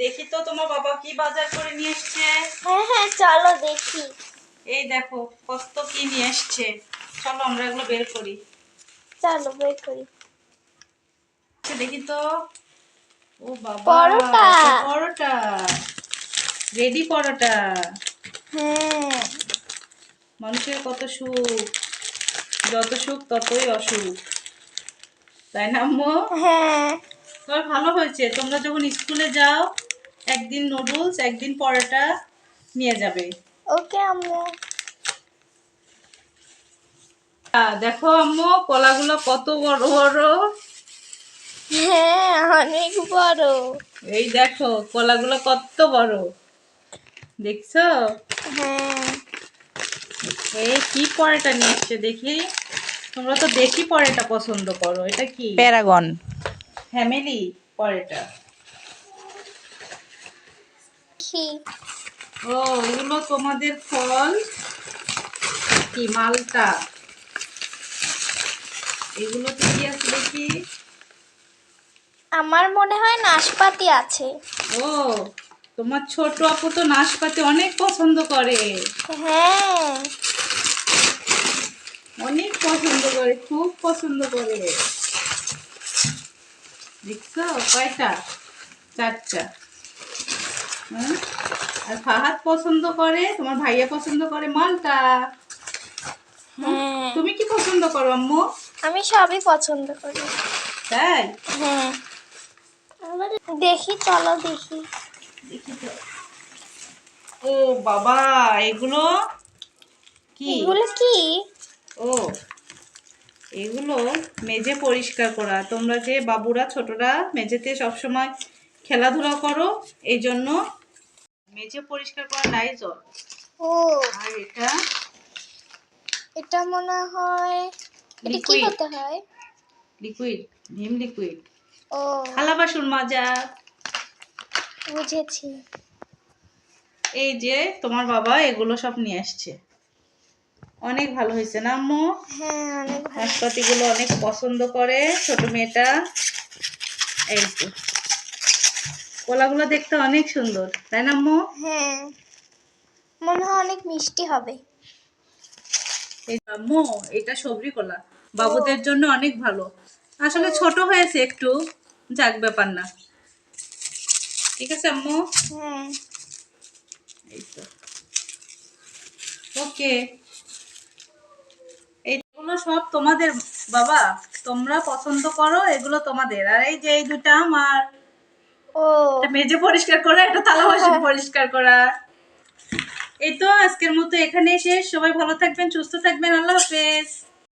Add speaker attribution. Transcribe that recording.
Speaker 1: দেখি তো তোমার বাবা কি বাজার করে নিয়ে এসছে।
Speaker 2: হ্যাঁ হ্যাঁ চলো দেখি।
Speaker 1: এই দেখো কত কি নিয়ে এসছে। চলো আমরা এগুলো বের করি।
Speaker 2: চলো বের করি।
Speaker 1: দেখি তো। ও বাবা,
Speaker 2: পরোটা।
Speaker 1: এটা পরোটা, রেডি পরোটা।
Speaker 2: হ্যাঁ
Speaker 1: মানুষের কত সুখ, যত সুখ ততই অসুখ, তাই না আম্মু?
Speaker 2: হ্যাঁ।
Speaker 1: তবে ভালো হয়েছে, তোমরা যখন স্কুলে যাও একদিন নুডলস একদিন পরোটা নিয়ে যাবে।
Speaker 2: ওকে আম্মু।
Speaker 1: দেখো আম্মু, কলাগুলো কত বড় বড়।
Speaker 2: হ্যাঁ অনেক বড়।
Speaker 1: এই দেখো কলাগুলো কত বড়, দেখছো?
Speaker 2: হ্যাঁ।
Speaker 1: এই কি পরোটা নিয়ে এসছে দেখি। তোমরা তো দেখি পরোটা পছন্দ করো। এটা কি?
Speaker 3: প্যারাগন।
Speaker 1: ফ্যামিলি পরোটা।
Speaker 2: কি?
Speaker 1: ও, এগুলো তোমাদের ফল কি? মালটা। এগুলোতে কি আছে দেখি।
Speaker 2: আমার মনে হয় নাশপাতি আছে।
Speaker 1: ও, তোমার ছোট আপু তো নাশপাতি অনেক পছন্দ করে।
Speaker 2: হ্যাঁ
Speaker 1: অনেক পছন্দ করে, খুব পছন্দ করে। দেখছো কয়টা? চারটা। হ্যাঁ? আর ফাহাদ পছন্দ করে, তোমার ভাইয়া পছন্দ করে মালটা।
Speaker 2: হ্যাঁ
Speaker 1: তুমি কি পছন্দ করো আম্মু?
Speaker 2: আমি সবই পছন্দ করি।
Speaker 1: তাই?
Speaker 2: হ্যাঁ দেখি চলো দেখি।
Speaker 1: দেখি তো। ও বাবা, এগুলো কি?
Speaker 2: এগুলো কি?
Speaker 1: ও, এগুলো মেঝে পরিষ্কার করা। তোমরা যে বাবুরা ছোটরা মেঝেতে সবসময় খেলাধুলা করো, এই জন্য মেঝে পরিষ্কার করা লাইজল।
Speaker 2: ও
Speaker 1: আর এটা
Speaker 2: এটা মনে হয় এটা কি
Speaker 1: লিকুইড,
Speaker 2: হতে হয়?
Speaker 1: লিকুইড, ভিম লিকুইড।
Speaker 2: ও
Speaker 1: থালা বাসন মাজা।
Speaker 2: বুঝেছি।
Speaker 1: এই যে তোমার বাবা এগুলো সব নিয়ে আসছে। অনেক ভালো হয়েছে না আম্মু?
Speaker 2: হ্যাঁ অনেক ভালো।
Speaker 1: নাশপাতিগুলো অনেক পছন্দ করে ছোট মেয়েটা। এই তো কলাগুলো দেখতে অনেক সুন্দর, তাই না আম্মু?
Speaker 2: হ্যাঁ মনে হয় অনেক মিষ্টি হবে।
Speaker 1: এই আম্মু, এটা সবরি কলা, বাবুদের জন্য অনেক ভালো। আসলে ছোট হয়েছে একটু, যাক ব্যাপার না। ঠিক আছে আম্মু?
Speaker 2: হ্যাঁ
Speaker 1: এই তো, ওকে। এইগুলো সব তোমাদের বাবা, তোমরা পছন্দ করো, এগুলো তোমাদের। আর এই যে এই দুটা আমার।
Speaker 2: ও
Speaker 1: এটা মেঝে পরিষ্কার করা, এটা থালা বাসন পরিষ্কার করা। এই তো আজকের মতো এখানেই শেষ। সবাই ভালো থাকবেন, সুস্থ থাকবেন। আল্লাহ হাফেজ।